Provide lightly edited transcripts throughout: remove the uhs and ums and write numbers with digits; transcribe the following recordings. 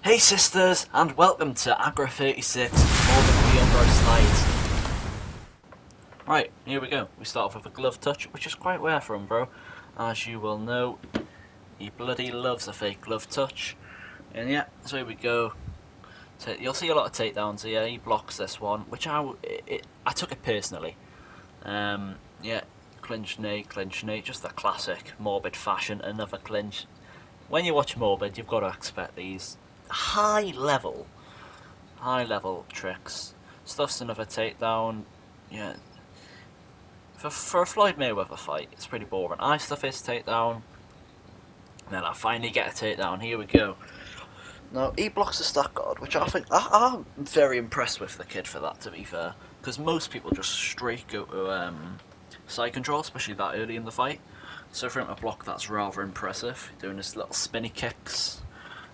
Hey sisters, and welcome to AGRO 36 Umbro slides. Right, here we go. We start off with a glove touch, which is quite rare for Umbro. As you will know, he bloody loves a fake glove touch. And yeah, so here we go. You'll see a lot of takedowns here. He blocks this one, which I took it personally. Yeah, clinch knee, just a classic Morbid fashion, another clinch. When you watch Morbid, you've got to expect these high level tricks. Stuffs another takedown. Yeah, for a Floyd Mayweather fight, it's pretty boring. I stuff his takedown, then I finally get a takedown. Here we go. Now he blocks the stack guard, which I think I'm very impressed with the kid for that. To be fair, because most people just straight go to side control, especially that early in the fight. So for him to block, that's rather impressive. Doing his little spinny kicks.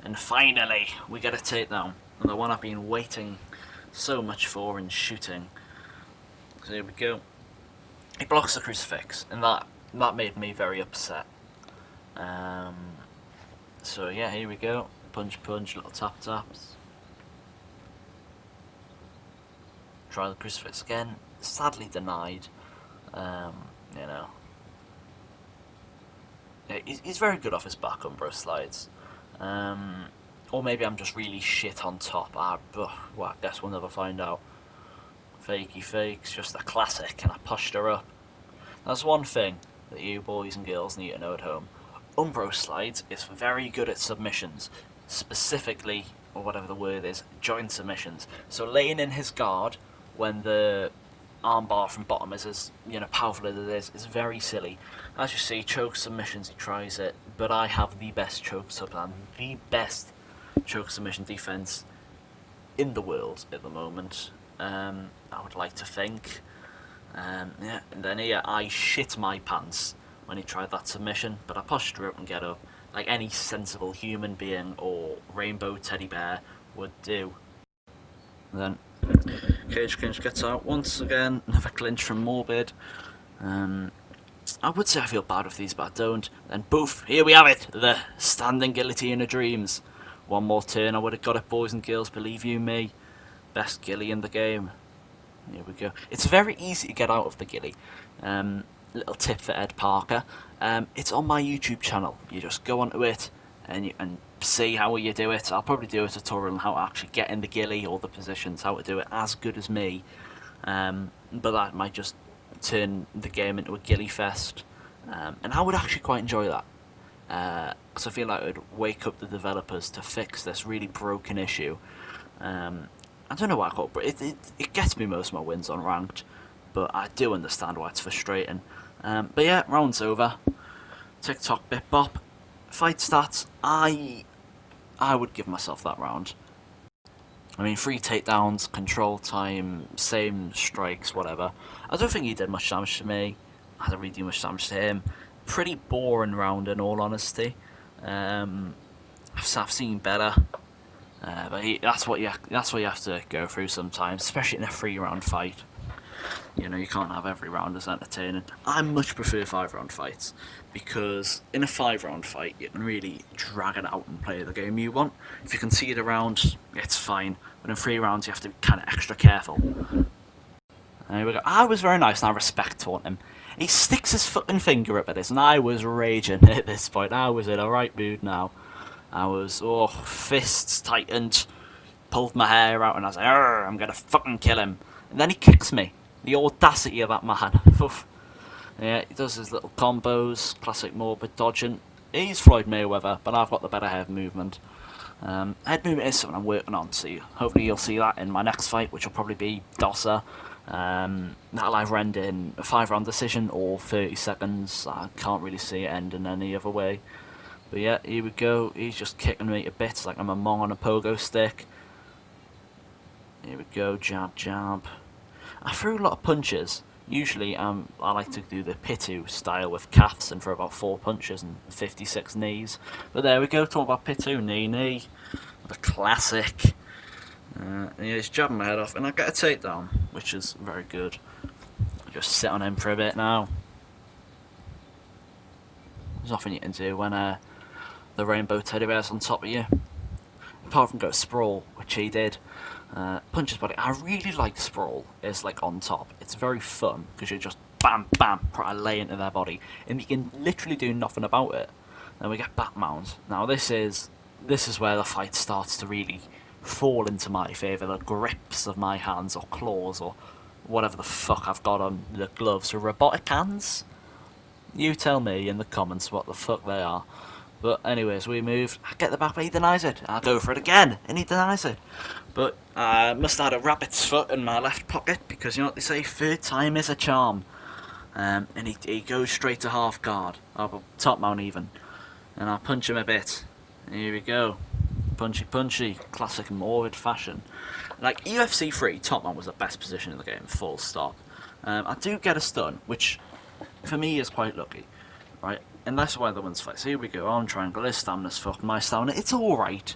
And finally, we get a takedown. And the one I've been waiting so much for in shooting. So here we go. He blocks the crucifix, and that made me very upset. So yeah, here we go. Punch, little tap taps. Try the crucifix again. Sadly denied. You know. Yeah, he's very good off his back Umbro slides. Or maybe I'm just really shit on top. Well, I guess we'll never find out. Fakey fakes, just a classic, and I pushed her up. That's one thing that you boys and girls need to know at home. Umbro slides is very good at submissions, specifically, or whatever the word is, joint submissions. So laying in his guard when the armbar from bottom is as powerful as it is very silly. As you see, choke submissions, he tries it, but I have the best choke sub and the best choke submission defense in the world at the moment. I would like to think. Yeah, and then here I shit my pants when he tried that submission, but I pushed through it and get up, like any sensible human being or rainbow teddy bear would do. Then cage clinch gets out once again, another clinch from Morbid. I would say I feel bad with these, but I don't. Then boof, here we have it, the standing guillotine of dreams. One more turn, I would have got it, boys and girls, believe you me. Best gilly in the game. Here we go. It's very easy to get out of the gilly. Little tip for Ed Parker. It's on my YouTube channel. You just go onto it and see how you do it. I'll probably do a tutorial on how to actually get in the gilly, or the positions, how to do it as good as me. But that might just turn the game into a gilly fest. And I would actually quite enjoy that. Because I feel like it would wake up the developers to fix this really broken issue. I don't know why I call it, but it gets me most of my wins on ranked. But I do understand why it's frustrating. But yeah, round's over. TikTok bit bop. Fight stats, I would give myself that round. I mean, 3 takedowns, control time, same strikes, whatever. I don't think he did much damage to me. I didn't really do much damage to him. Pretty boring round, in all honesty. I've seen better. But that's what you have to go through sometimes, especially in a 3-round fight. You can't have every round as entertaining. I much prefer 5-round fights, because in a 5-round fight you can really drag it out and play the game you want. If you concede a round, it's fine, but in 3 rounds you have to be kind of extra careful. There we go. I was very nice and I respect taunt him. He sticks his fucking finger up at this, and I was raging at this point. I was in a right mood now. I was, fists tightened, pulled my hair out, and I was like, I'm gonna fucking kill him. And then he kicks me. The audacity of that man. Yeah, he does his little combos, classic Morbid dodging. He's Floyd Mayweather, but I've got the better head movement. Head movement is something I'm working on, so hopefully you'll see that in my next fight, which will probably be Dosser. That'll either end in a 5-round decision or 30 seconds. I can't really see it ending any other way. But yeah, here we go. He's just kicking me to bits like I'm a mong on a pogo stick. Here we go, jab, jab. I threw a lot of punches. Usually I like to do the Pitu style with calves and throw about 4 punches and 56 knees. But there we go, talking about Pitu, knee. The classic. And he's jabbing my head off, and I get a takedown, which is very good. I just sit on him for a bit now. There's nothing you can do when the rainbow teddy bear's on top of you. apart from go sprawl, which he did. Punch his body. I really like sprawl. It's like on top. It's very fun because you just bam bam try to lay into their body, and you can literally do nothing about it. Then we get back mount. Now this is where the fight starts to really fall into my favour. The grips of my hands or claws or whatever the fuck I've got on the gloves are robotic hands. You tell me in the comments what the fuck they are. But anyways, we move. I get the back, but he denies it. I go for it again, and he denies it. But I must have had a rabbit's foot in my left pocket, because you know what they say, third time is a charm. And he goes straight to half guard, or top mount even. And I punch him a bit. Here we go. Punchy punchy, classic Morbid fashion. Like, UFC 3, top mount was the best position in the game, full stop. I do get a stun, which for me is quite lucky, right? And that's why the one's fight. So here we go, arm triangle, his stamina's fucked, my stamina, it's alright.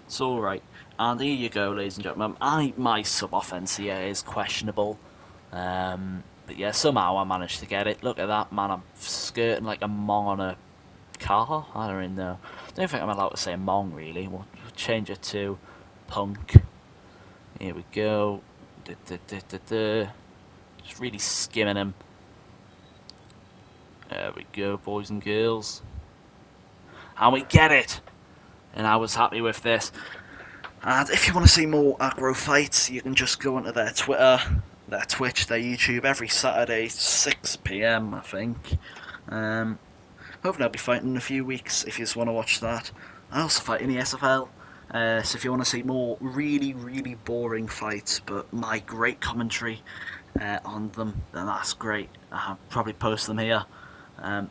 It's alright. And here you go, ladies and gentlemen. My sub-offense here is questionable. But yeah, somehow I managed to get it. Look at that, man, I'm skirting like a mong on a car. I don't really know. I don't think I'm allowed to say mong, really. We'll change it to punk. Here we go. Just really skimming him. There we go, boys and girls. And we get it! And I was happy with this. And if you want to see more AGRO fights, you can just go onto their Twitter, their Twitch, their YouTube every Saturday, 6 PM, I think. Hopefully I'll be fighting in a few weeks if you just want to watch that. I also fight in the SFL. So if you want to see more really, really boring fights, but my great commentary on them, then that's great. I'll probably post them here.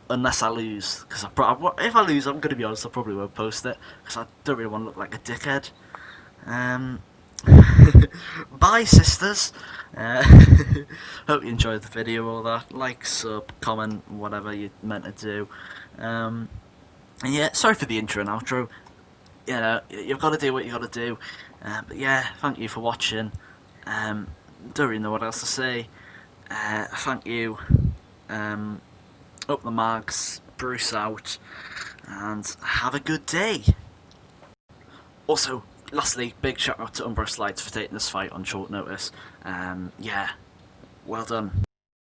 Unless I lose, because if I lose, I'm going to be honest, I probably won't post it, because I don't really want to look like a dickhead. Bye, sisters. Hope you enjoyed the video, all that. Like, sub, comment, whatever you're meant to do. And yeah, sorry for the intro and outro. You know, you've got to do what you got to do. But yeah, thank you for watching. Don't really know what else to say. Thank you. Up the mags, Bruce out, and have a good day. Also, lastly, big shout out to Umbro Slides for taking this fight on short notice. Yeah, well done.